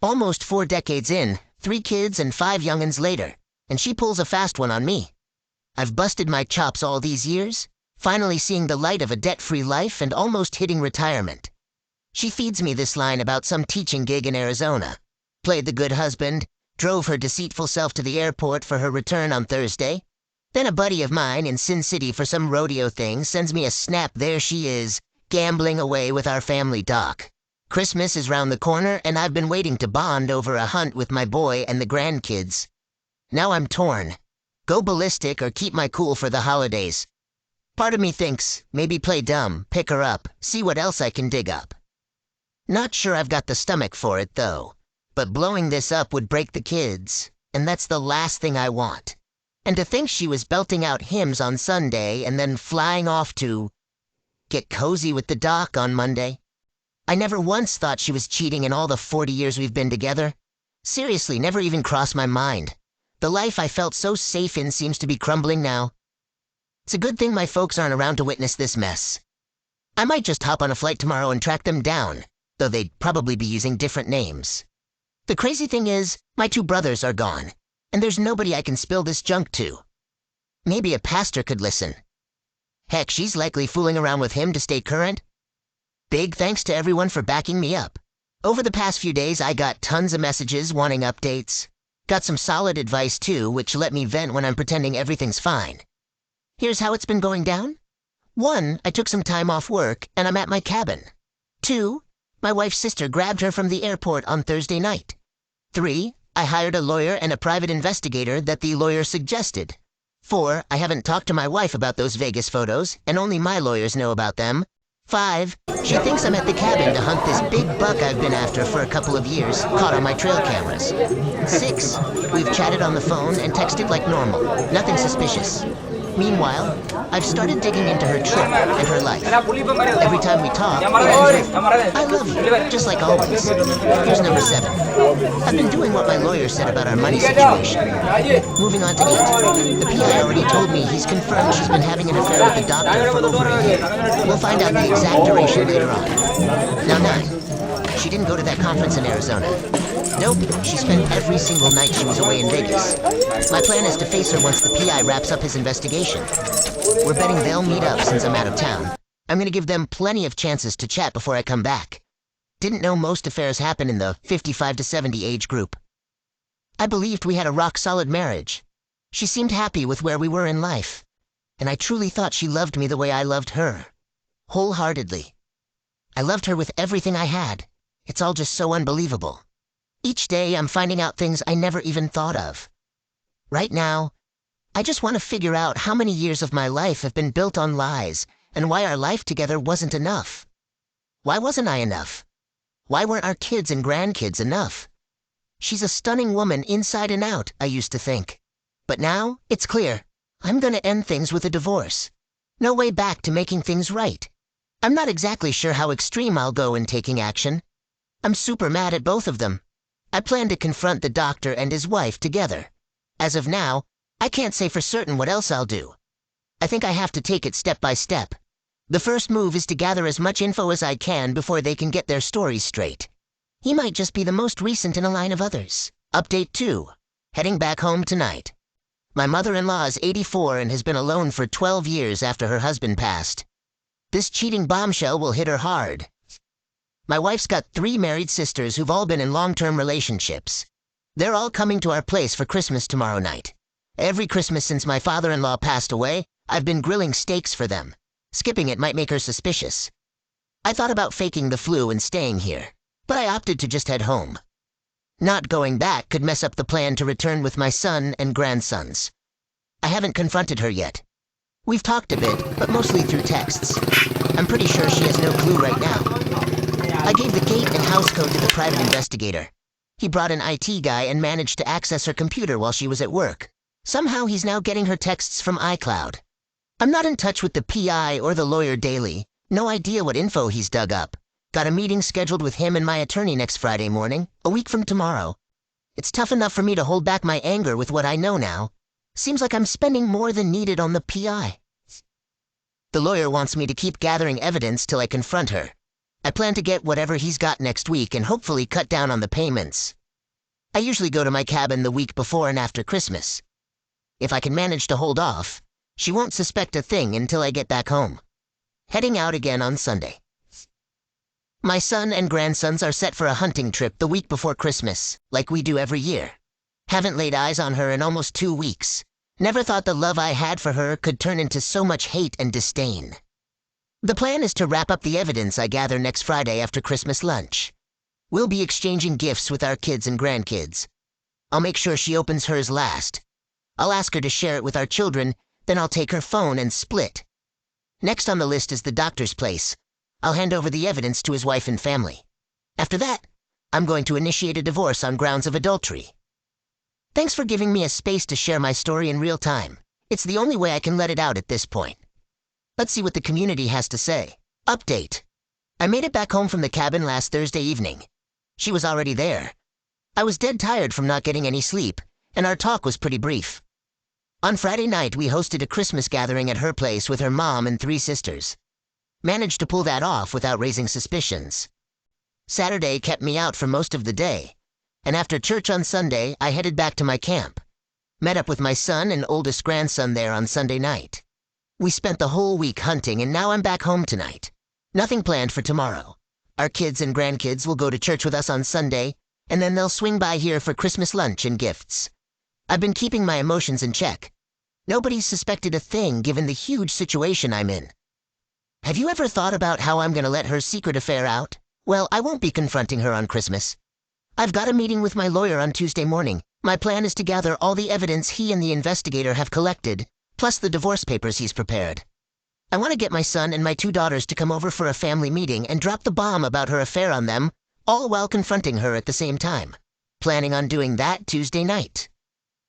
Almost 4 decades in, 3 kids and 5 young'uns later, and she pulls a fast one on me. I've busted my chops all these years, finally seeing the light of a debt-free life and almost hitting retirement. She feeds me this line about some teaching gig in Arizona. Played the good husband, drove her deceitful self to the airport for her return on Thursday. Then a buddy of mine in Sin City for some rodeo thing sends me a snap there she is, gambling away with our family doc. Christmas is round the corner and I've been waiting to bond over a hunt with my boy and the grandkids. Now I'm torn. Go ballistic or keep my cool for the holidays. Part of me thinks, maybe play dumb, pick her up, see what else I can dig up. Not sure I've got the stomach for it, though. But blowing this up would break the kids, and that's the last thing I want. And to think she was belting out hymns on Sunday and then flying off to get cozy with the doc on Monday. I never once thought she was cheating in all the 40 years we've been together. Seriously, never even crossed my mind. The life I felt so safe in seems to be crumbling now. It's a good thing my folks aren't around to witness this mess. I might just hop on a flight tomorrow and track them down, though they'd probably be using different names. The crazy thing is, my 2 brothers are gone, and there's nobody I can spill this junk to. Maybe a pastor could listen. Heck, she's likely fooling around with him to stay current. Big thanks to everyone for backing me up. Over the past few days, I got tons of messages wanting updates. Got some solid advice too, which let me vent when I'm pretending everything's fine. Here's how it's been going down. 1, I took some time off work, and I'm at my cabin. 2, my wife's sister grabbed her from the airport on Thursday night. 3, I hired a lawyer and a private investigator that the lawyer suggested. 4, I haven't talked to my wife about those Vegas photos, and only my lawyers know about them. 5, she thinks I'm at the cabin to hunt this big buck I've been after for a couple of years, caught on my trail cameras. 6, we've chatted on the phone and texted like normal, nothing suspicious. Meanwhile, I've started digging into her trip and her life. Every time we talk, it ends with, "I love you," just like always. Here's number 7. I've been doing what my lawyer said about our money situation. Moving on to 8. The PI already told me he's confirmed she's been having an affair with the doctor for over a year. We'll find out the exact duration later on. Now 9. She didn't go to that conference in Arizona. Nope, she spent every single night she was away in Vegas. My plan is to face her once the PI wraps up his investigation. We're betting they'll meet up since I'm out of town. I'm gonna give them plenty of chances to chat before I come back. Didn't know most affairs happen in the 55 to 70 age group. I believed we had a rock-solid marriage. She seemed happy with where we were in life. And I truly thought she loved me the way I loved her. Wholeheartedly. I loved her with everything I had. It's all just so unbelievable. Each day I'm finding out things I never even thought of. Right now, I just want to figure out how many years of my life have been built on lies and why our life together wasn't enough. Why wasn't I enough? Why weren't our kids and grandkids enough? She's a stunning woman inside and out, I used to think. But now, it's clear. I'm gonna end things with a divorce. No way back to making things right. I'm not exactly sure how extreme I'll go in taking action. I'm super mad at both of them. I plan to confront the doctor and his wife together. As of now, I can't say for certain what else I'll do. I think I have to take it step by step. The first move is to gather as much info as I can before they can get their stories straight. He might just be the most recent in a line of others. Update 2. Heading back home tonight. My mother-in-law is 84 and has been alone for 12 years after her husband passed. This cheating bombshell will hit her hard. My wife's got 3 married sisters who've all been in long-term relationships. They're all coming to our place for Christmas tomorrow night. Every Christmas since my father-in-law passed away, I've been grilling steaks for them. Skipping it might make her suspicious. I thought about faking the flu and staying here, but I opted to just head home. Not going back could mess up the plan to return with my son and grandsons. I haven't confronted her yet. We've talked a bit, but mostly through texts. I'm pretty sure she has no clue right now. I gave the gate and house code to the private investigator. He brought an IT guy and managed to access her computer while she was at work. Somehow he's now getting her texts from iCloud. I'm not in touch with the PI or the lawyer daily. No idea what info he's dug up. Got a meeting scheduled with him and my attorney next Friday morning, a week from tomorrow. It's tough enough for me to hold back my anger with what I know now. Seems like I'm spending more than needed on the PI. The lawyer wants me to keep gathering evidence till I confront her. I plan to get whatever he's got next week and hopefully cut down on the payments. I usually go to my cabin the week before and after Christmas. If I can manage to hold off, she won't suspect a thing until I get back home. Heading out again on Sunday. My son and grandsons are set for a hunting trip the week before Christmas, like we do every year. Haven't laid eyes on her in almost 2 weeks. Never thought the love I had for her could turn into so much hate and disdain. The plan is to wrap up the evidence I gather next Friday after Christmas lunch. We'll be exchanging gifts with our kids and grandkids. I'll make sure she opens hers last. I'll ask her to share it with our children, then I'll take her phone and split. Next on the list is the doctor's place. I'll hand over the evidence to his wife and family. After that, I'm going to initiate a divorce on grounds of adultery. Thanks for giving me a space to share my story in real time. It's the only way I can let it out at this point. Let's see what the community has to say. Update. I made it back home from the cabin last Thursday evening. She was already there. I was dead tired from not getting any sleep, and our talk was pretty brief. On Friday night, we hosted a Christmas gathering at her place with her mom and 3 sisters. Managed to pull that off without raising suspicions. Saturday kept me out for most of the day, and after church on Sunday, I headed back to my camp. Met up with my son and oldest grandson there on Sunday night. We spent the whole week hunting, and now I'm back home tonight. Nothing planned for tomorrow. Our kids and grandkids will go to church with us on Sunday, and then they'll swing by here for Christmas lunch and gifts. I've been keeping my emotions in check. Nobody's suspected a thing given the huge situation I'm in. Have you ever thought about how I'm going to let her secret affair out? Well, I won't be confronting her on Christmas. I've got a meeting with my lawyer on Tuesday morning. My plan is to gather all the evidence he and the investigator have collected, plus the divorce papers he's prepared. I want to get my son and my 2 daughters to come over for a family meeting and drop the bomb about her affair on them, all while confronting her at the same time. Planning on doing that Tuesday night.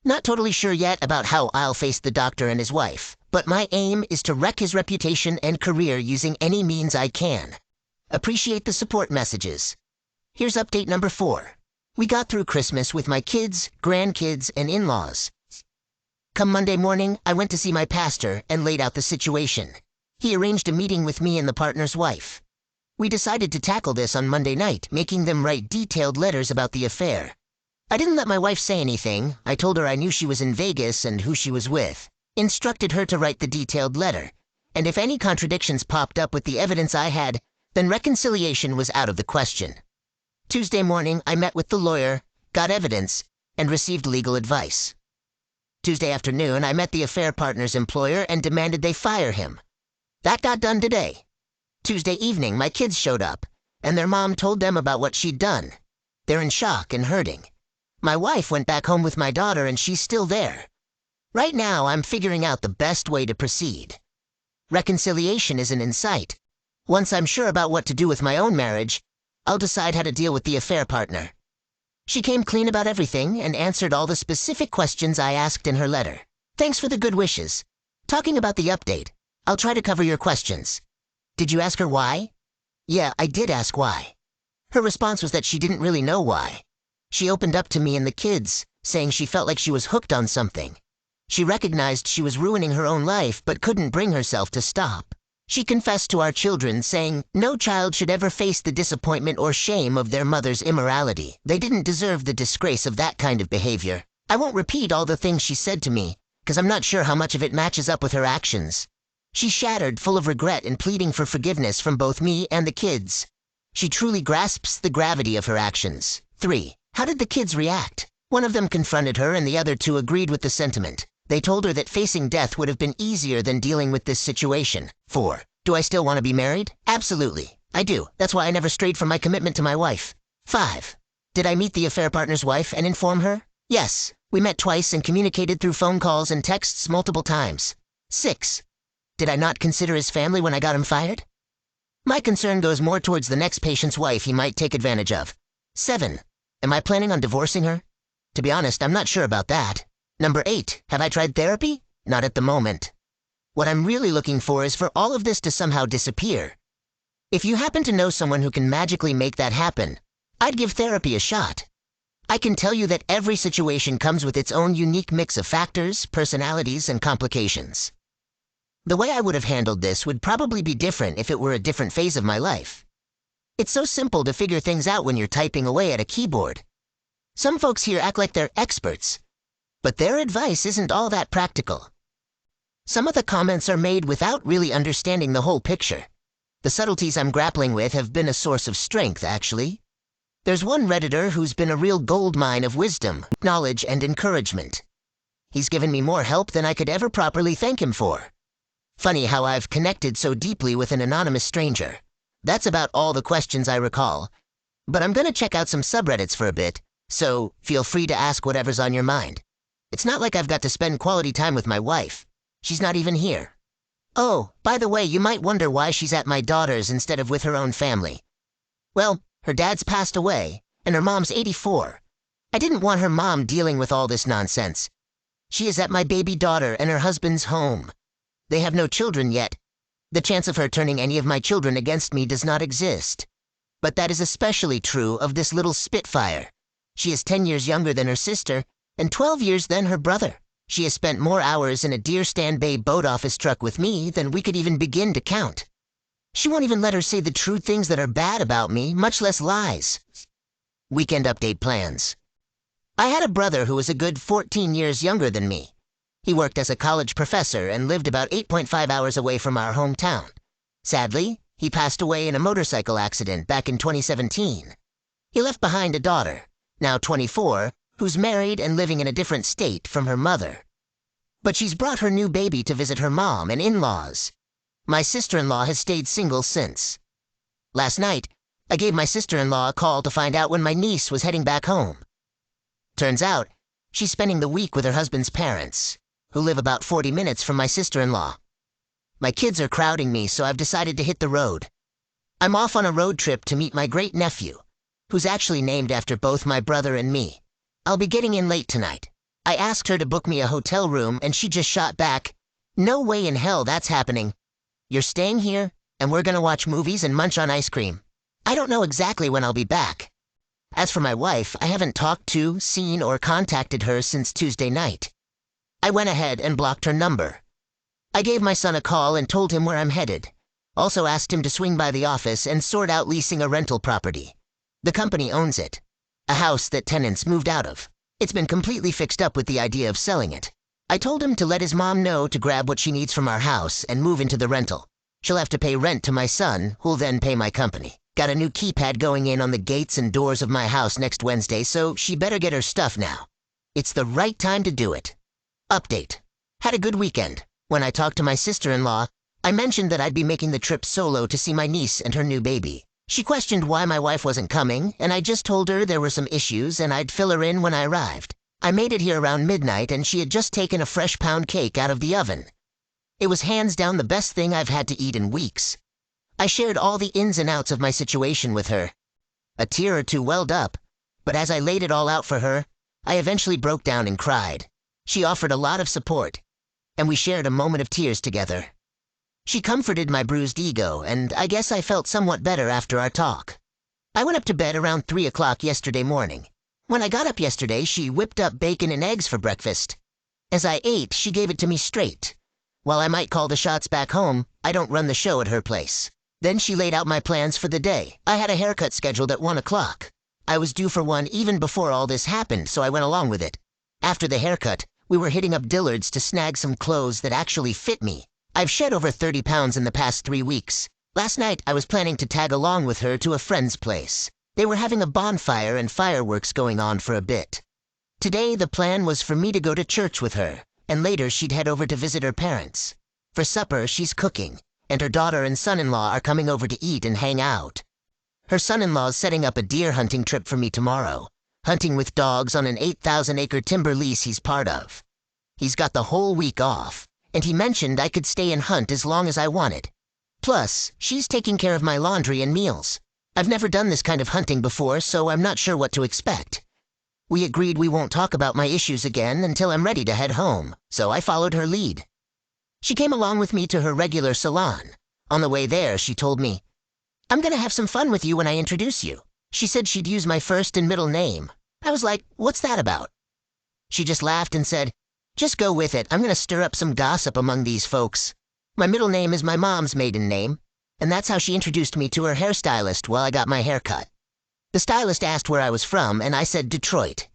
Not totally sure yet about how I'll face the doctor and his wife, but my aim is to wreck his reputation and career using any means I can. Appreciate the support messages. Here's update number 4. We got through Christmas with my kids, grandkids, and in-laws. Come Monday morning, I went to see my pastor and laid out the situation. He arranged a meeting with me and the partner's wife. We decided to tackle this on Monday night, making them write detailed letters about the affair. I didn't let my wife say anything. I told her I knew she was in Vegas and who she was with. Instructed her to write the detailed letter. And if any contradictions popped up with the evidence I had, then reconciliation was out of the question. Tuesday morning, I met with the lawyer, got evidence, and received legal advice. Tuesday afternoon, I met the affair partner's employer and demanded they fire him. That got done today. Tuesday evening, my kids showed up, and their mom told them about what she'd done. They're in shock and hurting. My wife went back home with my daughter, and she's still there. Right now, I'm figuring out the best way to proceed. Reconciliation isn't in sight. Once I'm sure about what to do with my own marriage, I'll decide how to deal with the affair partner. She came clean about everything and answered all the specific questions I asked in her letter. Thanks for the good wishes. Talking about the update, I'll try to cover your questions. Did you ask her why? Yeah, I did ask why. Her response was that she didn't really know why. She opened up to me and the kids, saying she felt like she was hooked on something. She recognized she was ruining her own life but couldn't bring herself to stop. She confessed to our children, saying, "No child should ever face the disappointment or shame of their mother's immorality. They didn't deserve the disgrace of that kind of behavior." I won't repeat all the things she said to me, because I'm not sure how much of it matches up with her actions. She's shattered, full of regret and pleading for forgiveness from both me and the kids. She truly grasps the gravity of her actions. 3. How did the kids react? One of them confronted her and the other 2 agreed with the sentiment. They told her that facing death would have been easier than dealing with this situation. 4. Do I still want to be married? Absolutely. I do. That's why I never strayed from my commitment to my wife. 5. Did I meet the affair partner's wife and inform her? Yes. We met twice and communicated through phone calls and texts multiple times. 6. Did I not consider his family when I got him fired? My concern goes more towards the next patient's wife he might take advantage of. 7. Am I planning on divorcing her? To be honest, I'm not sure about that. Number 8. Have I tried therapy? Not at the moment. What I'm really looking for is for all of this to somehow disappear. If you happen to know someone who can magically make that happen, I'd give therapy a shot. I can tell you that every situation comes with its own unique mix of factors, personalities, and complications. The way I would have handled this would probably be different if it were a different phase of my life. It's so simple to figure things out when you're typing away at a keyboard. Some folks here act like they're experts, but their advice isn't all that practical. Some of the comments are made without really understanding the whole picture. The subtleties I'm grappling with have been a source of strength, actually. There's one Redditor who's been a real goldmine of wisdom, knowledge, and encouragement. He's given me more help than I could ever properly thank him for. Funny how I've connected so deeply with an anonymous stranger. That's about all the questions I recall. But I'm gonna check out some subreddits for a bit, so feel free to ask whatever's on your mind. It's not like I've got to spend quality time with my wife. She's not even here. Oh, by the way, you might wonder why she's at my daughter's instead of with her own family. Well, her dad's passed away, and her mom's 84. I didn't want her mom dealing with all this nonsense. She is at my baby daughter and her husband's home. They have no children yet. The chance of her turning any of my children against me does not exist. But that is especially true of this little Spitfire. She is 10 years younger than her sister, and 12 years than her brother. She has spent more hours in a Deer Stand Bay boat office truck with me than we could even begin to count. She won't even let her say the true things that are bad about me, much less lies. Weekend update plans. I had a brother who was a good 14 years younger than me. He worked as a college professor and lived about 8.5 hours away from our hometown. Sadly, he passed away in a motorcycle accident back in 2017. He left behind a daughter, now 24, who's married and living in a different state from her mother. But she's brought her new baby to visit her mom and in-laws. My sister-in-law has stayed single since. Last night, I gave my sister-in-law a call to find out when my niece was heading back home. Turns out, she's spending the week with her husband's parents, who live about 40 minutes from my sister-in-law. My kids are crowding me, so I've decided to hit the road. I'm off on a road trip to meet my great-nephew, who's actually named after both my brother and me. I'll be getting in late tonight. I asked her to book me a hotel room, and she just shot back, "No way in hell that's happening. You're staying here, and we're gonna watch movies and munch on ice cream." I don't know exactly when I'll be back. As for my wife, I haven't talked to, seen, or contacted her since Tuesday night. I went ahead and blocked her number. I gave my son a call and told him where I'm headed. Also asked him to swing by the office and sort out leasing a rental property. The company owns it. A house that tenants moved out of. It's been completely fixed up with the idea of selling it. I told him to let his mom know to grab what she needs from our house and move into the rental. She'll have to pay rent to my son, who'll then pay my company. Got a new keypad going in on the gates and doors of my house next Wednesday, so she better get her stuff now. It's the right time to do it. Update. Had a good weekend. When I talked to my sister-in-law, I mentioned that I'd be making the trip solo to see my niece and her new baby. She questioned why my wife wasn't coming, and I just told her there were some issues and I'd fill her in when I arrived. I made it here around midnight and she had just taken a fresh pound cake out of the oven. It was hands down the best thing I've had to eat in weeks. I shared all the ins and outs of my situation with her. A tear or two welled up, but as I laid it all out for her, I eventually broke down and cried. She offered a lot of support, and we shared a moment of tears together. She comforted my bruised ego, and I guess I felt somewhat better after our talk. I went up to bed around 3 o'clock yesterday morning. When I got up yesterday, she whipped up bacon and eggs for breakfast. As I ate, she gave it to me straight. While I might call the shots back home, I don't run the show at her place. Then she laid out my plans for the day. I had a haircut scheduled at 1 o'clock. I was due for one even before all this happened, so I went along with it. After the haircut, we were hitting up Dillard's to snag some clothes that actually fit me. I've shed over 30 pounds in the past 3 weeks. Last night, I was planning to tag along with her to a friend's place. They were having a bonfire and fireworks going on for a bit. Today, the plan was for me to go to church with her, and later she'd head over to visit her parents. For supper, she's cooking, and her daughter and son-in-law are coming over to eat and hang out. Her son-in-law's setting up a deer hunting trip for me tomorrow, hunting with dogs on an 8,000-acre timber lease he's part of. He's got the whole week off, and he mentioned I could stay and hunt as long as I wanted. Plus, she's taking care of my laundry and meals. I've never done this kind of hunting before, so I'm not sure what to expect. We agreed we won't talk about my issues again until I'm ready to head home, so I followed her lead. She came along with me to her regular salon. On the way there, she told me, "I'm gonna have some fun with you when I introduce you." She said she'd use my first and middle name. I was like, "What's that about?" She just laughed and said, "Just go with it. I'm gonna stir up some gossip among these folks. My middle name is my mom's maiden name, and that's how she introduced me to her hairstylist while I got my hair cut. The stylist asked where I was from, and I said Detroit.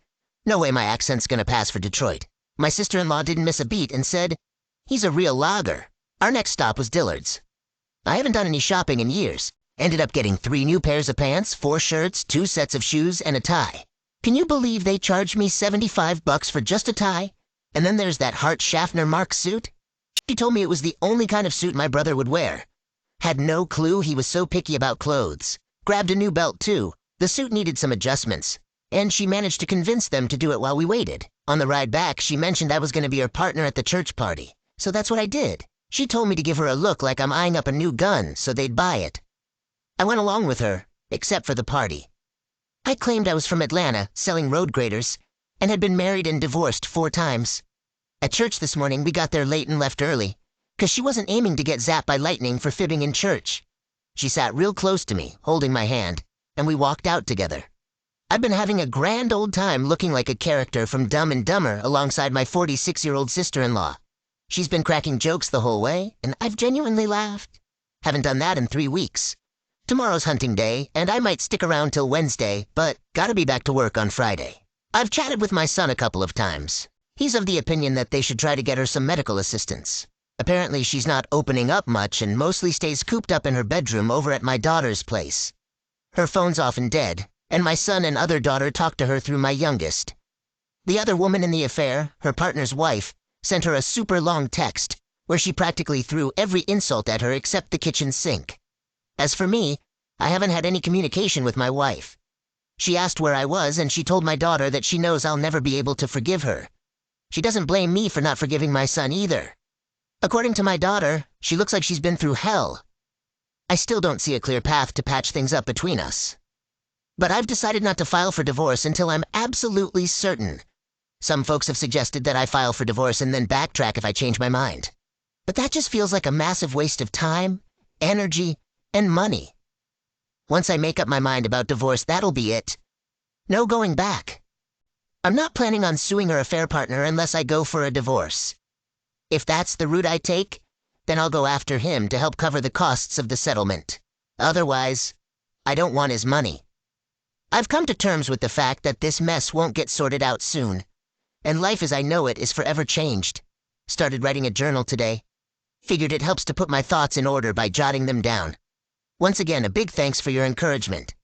No way my accent's gonna pass for Detroit. My sister-in-law didn't miss a beat and said, "He's a real logger." Our next stop was Dillard's. I haven't done any shopping in years. Ended up getting 3 new pairs of pants, 4 shirts, 2 sets of shoes, and a tie. Can you believe they charged me $75 for just a tie? And then there's that Hart Schaffner Mark suit. She told me it was the only kind of suit my brother would wear. Had no clue he was so picky about clothes. Grabbed a new belt too. The suit needed some adjustments, and she managed to convince them to do it while we waited. On the ride back, she mentioned I was going to be her partner at the church party, so that's what I did. She told me to give her a look like I'm eyeing up a new gun so they'd buy it. I went along with her, except for the party. I claimed I was from Atlanta, selling road graders, and had been married and divorced 4 times. At church this morning, we got there late and left early, 'cause she wasn't aiming to get zapped by lightning for fibbing in church. She sat real close to me, holding my hand, and we walked out together. I've been having a grand old time looking like a character from Dumb and Dumber alongside my 46-year-old sister-in-law. She's been cracking jokes the whole way, and I've genuinely laughed. Haven't done that in 3 weeks. Tomorrow's hunting day, and I might stick around till Wednesday, but gotta be back to work on Friday. I've chatted with my son a couple of times. He's of the opinion that they should try to get her some medical assistance. Apparently she's not opening up much and mostly stays cooped up in her bedroom over at my daughter's place. Her phone's often dead, and my son and other daughter talk to her through my youngest. The other woman in the affair, her partner's wife, sent her a super long text where she practically threw every insult at her except the kitchen sink. As for me, I haven't had any communication with my wife. She asked where I was, and she told my daughter that she knows I'll never be able to forgive her. She doesn't blame me for not forgiving my son either. According to my daughter, she looks like she's been through hell. I still don't see a clear path to patch things up between us. But I've decided not to file for divorce until I'm absolutely certain. Some folks have suggested that I file for divorce and then backtrack if I change my mind. But that just feels like a massive waste of time, energy, and money. Once I make up my mind about divorce, that'll be it. No going back. I'm not planning on suing her affair partner unless I go for a divorce. If that's the route I take, then I'll go after him to help cover the costs of the settlement. Otherwise, I don't want his money. I've come to terms with the fact that this mess won't get sorted out soon, and life as I know it is forever changed. Started writing a journal today. Figured it helps to put my thoughts in order by jotting them down. Once again, a big thanks for your encouragement.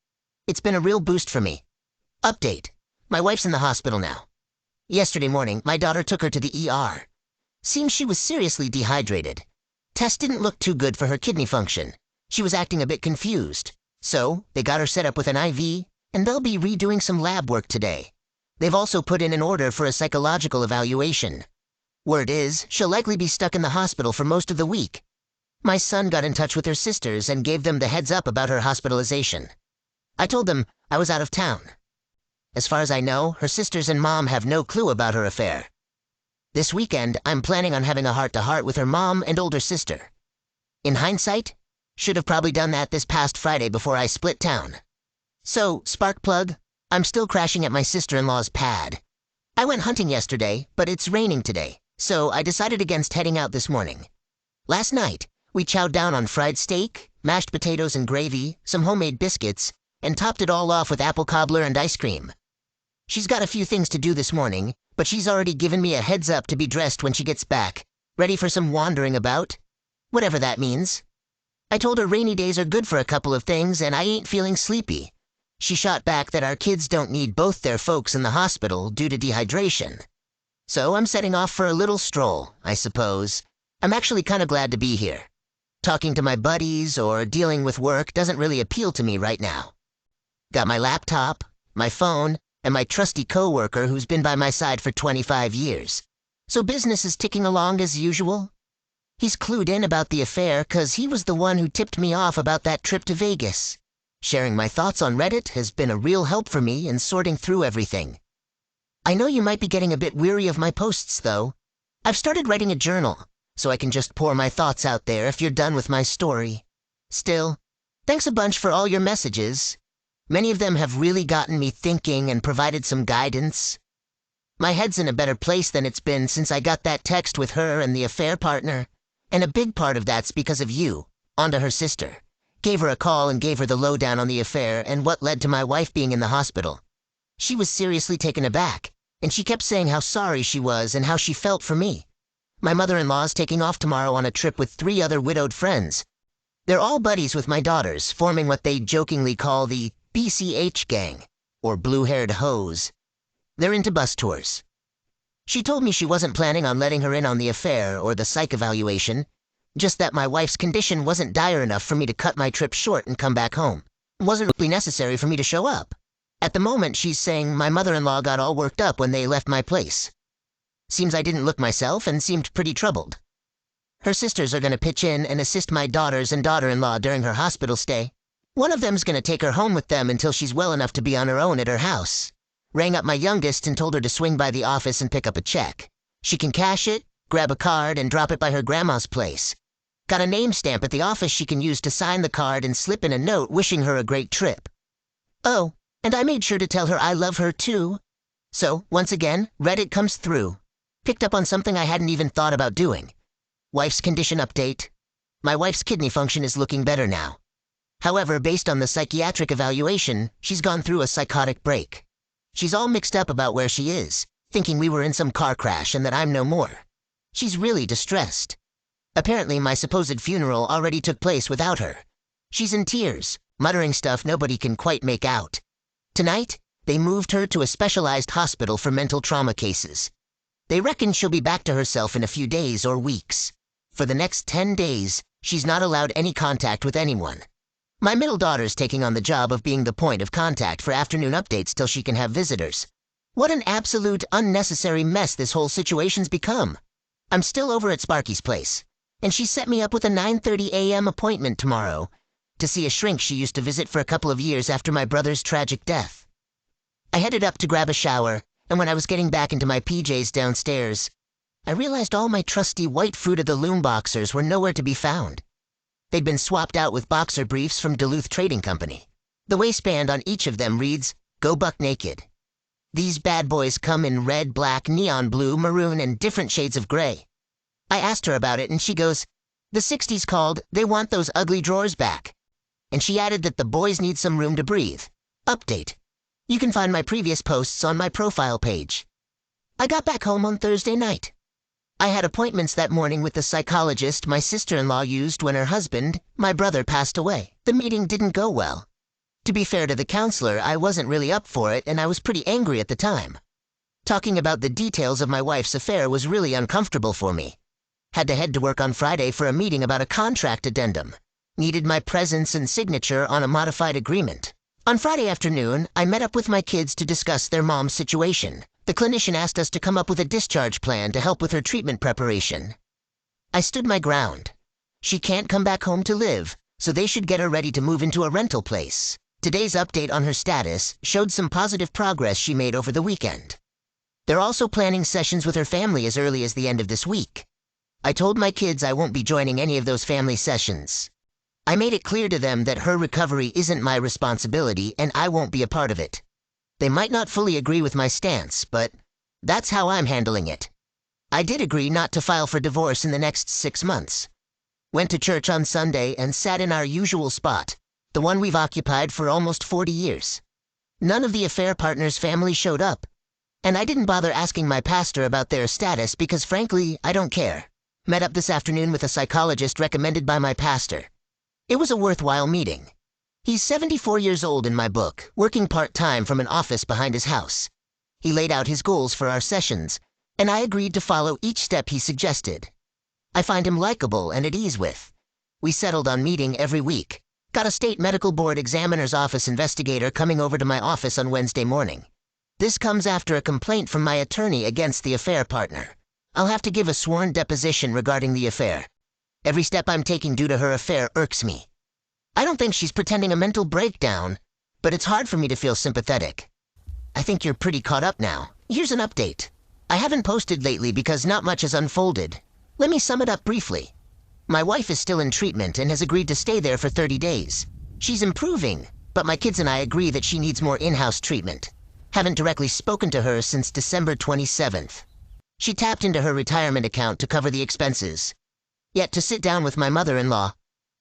It's been a real boost for me. Update. My wife's in the hospital now. Yesterday morning, my daughter took her to the ER. Seems she was seriously dehydrated. Test didn't look too good for her kidney function. She was acting a bit confused. So, they got her set up with an IV, and they'll be redoing some lab work today. They've also put in an order for a psychological evaluation. Word is, she'll likely be stuck in the hospital for most of the week. My son got in touch with her sisters and gave them the heads up about her hospitalization. I told them I was out of town. As far as I know, her sisters and mom have no clue about her affair. This weekend, I'm planning on having a heart-to-heart with her mom and older sister. In hindsight, should have probably done that this past Friday before I split town. So, spark plug, I'm still crashing at my sister-in-law's pad. I went hunting yesterday, but it's raining today, so I decided against heading out this morning. Last night, we chowed down on fried steak, mashed potatoes and gravy, some homemade biscuits, and topped it all off with apple cobbler and ice cream. She's got a few things to do this morning, but she's already given me a heads up to be dressed when she gets back, ready for some wandering about. Whatever that means. I told her rainy days are good for a couple of things and I ain't feeling sleepy. She shot back that our kids don't need both their folks in the hospital due to dehydration. So I'm setting off for a little stroll, I suppose. I'm actually kind of glad to be here. Talking to my buddies or dealing with work doesn't really appeal to me right now. Got my laptop, my phone, and my trusty coworker who's been by my side for 25 years. So business is ticking along as usual. He's clued in about the affair 'cause he was the one who tipped me off about that trip to Vegas. Sharing my thoughts on Reddit has been a real help for me in sorting through everything. I know you might be getting a bit weary of my posts, though. I've started writing a journal, so I can just pour my thoughts out there if you're done with my story. Still, thanks a bunch for all your messages. Many of them have really gotten me thinking and provided some guidance. My head's in a better place than it's been since I got that text with her and the affair partner, and a big part of that's because of you, onto her sister. Gave her a call and gave her the lowdown on the affair and what led to my wife being in the hospital. She was seriously taken aback, and she kept saying how sorry she was and how she felt for me. My mother-in-law's taking off tomorrow on a trip with 3 other widowed friends. They're all buddies with my daughters, forming what they jokingly call the BCH gang, or blue-haired hoes. They're into bus tours. She told me she wasn't planning on letting her in on the affair or the psych evaluation, just that my wife's condition wasn't dire enough for me to cut my trip short and come back home. It wasn't really necessary for me to show up. At the moment, she's saying my mother-in-law got all worked up when they left my place. Seems I didn't look myself and seemed pretty troubled. Her sisters are going to pitch in and assist my daughters and daughter-in-law during her hospital stay. One of them's going to take her home with them until she's well enough to be on her own at her house. Rang up my youngest and told her to swing by the office and pick up a check. She can cash it, grab a card, and drop it by her grandma's place. Got a name stamp at the office she can use to sign the card and slip in a note wishing her a great trip. Oh, and I made sure to tell her I love her too. So, once again, Reddit comes through. Picked up on something I hadn't even thought about doing. Wife's condition update. My wife's kidney function is looking better now. However, based on the psychiatric evaluation, she's gone through a psychotic break. She's all mixed up about where she is, thinking we were in some car crash and that I'm no more. She's really distressed. Apparently, my supposed funeral already took place without her. She's in tears, muttering stuff nobody can quite make out. Tonight, they moved her to a specialized hospital for mental trauma cases. They reckon she'll be back to herself in a few days or weeks. For the next 10 days, she's not allowed any contact with anyone. My middle daughter's taking on the job of being the point of contact for afternoon updates till she can have visitors. What an absolute unnecessary mess this whole situation's become. I'm still over at Sparky's place, and she set me up with a 9:30 a.m. appointment tomorrow to see a shrink she used to visit for a couple of years after my brother's tragic death. I headed up to grab a shower, and when I was getting back into my PJs downstairs, I realized all my trusty white Fruit of the Loom boxers were nowhere to be found. They'd been swapped out with boxer briefs from Duluth Trading Company. The waistband on each of them reads, "Go Buck Naked." These bad boys come in red, black, neon blue, maroon, and different shades of gray. I asked her about it, and she goes, "The 60s called, they want those ugly drawers back." And she added that the boys need some room to breathe. Update. You can find my previous posts on my profile page. I got back home on Thursday night. I had appointments that morning with the psychologist my sister-in-law used when her husband, my brother, passed away. The meeting didn't go well. To be fair to the counselor, I wasn't really up for it, and I was pretty angry at the time. Talking about the details of my wife's affair was really uncomfortable for me. Had to head to work on Friday for a meeting about a contract addendum. Needed my presence and signature on a modified agreement. On Friday afternoon, I met up with my kids to discuss their mom's situation. The clinician asked us to come up with a discharge plan to help with her treatment preparation. I stood my ground. She can't come back home to live, so they should get her ready to move into a rental place. Today's update on her status showed some positive progress she made over the weekend. They're also planning sessions with her family as early as the end of this week. I told my kids I won't be joining any of those family sessions. I made it clear to them that her recovery isn't my responsibility and I won't be a part of it. They might not fully agree with my stance, but that's how I'm handling it. I did agree not to file for divorce in the next 6 months. Went to church on Sunday and sat in our usual spot, the one we've occupied for almost 40 years. None of the affair partners' family showed up, and I didn't bother asking my pastor about their status because frankly, I don't care. Met up this afternoon with a psychologist recommended by my pastor. It was a worthwhile meeting. He's 74 years old in my book, working part-time from an office behind his house. He laid out his goals for our sessions, and I agreed to follow each step he suggested. I find him likable and at ease with. We settled on meeting every week. Got a state medical board examiner's office investigator coming over to my office on Wednesday morning. This comes after a complaint from my attorney against the affair partner. I'll have to give a sworn deposition regarding the affair. Every step I'm taking due to her affair irks me. I don't think she's pretending a mental breakdown, but it's hard for me to feel sympathetic. I think you're pretty caught up now. Here's an update. I haven't posted lately because not much has unfolded. Let me sum it up briefly. My wife is still in treatment and has agreed to stay there for 30 days. She's improving, but my kids and I agree that she needs more in-house treatment. Haven't directly spoken to her since December 27th. She tapped into her retirement account to cover the expenses. Yet to sit down with my mother-in-law,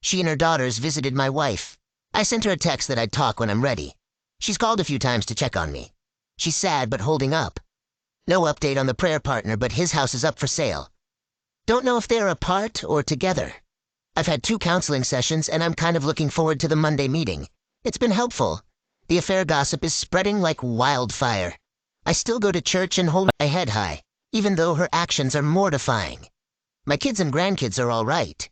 She and her daughters visited my wife. I sent her a text that I'd talk when I'm ready. She's called a few times to check on me. She's sad but holding up. No update on the prayer partner, but his house is up for sale. Don't know if they're apart or together. I've had 2 counseling sessions, and I'm kind of looking forward to the Monday meeting. It's been helpful. The affair gossip is spreading like wildfire. I still go to church and hold my head high, even though her actions are mortifying. My kids and grandkids are all right.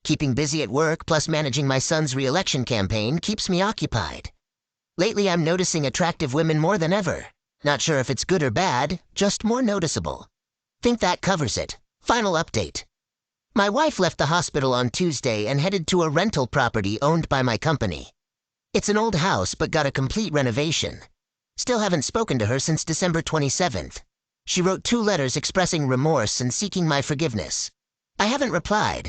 Keeping busy at work plus managing my son's re-election campaign keeps me occupied. Lately I'm noticing attractive women more than ever. Not sure if it's good or bad, just more noticeable. Think that covers it. Final update. My wife left the hospital on Tuesday and headed to a rental property owned by my company. It's an old house but got a complete renovation. Still haven't spoken to her since December 27th. She wrote 2 letters expressing remorse and seeking my forgiveness. I haven't replied,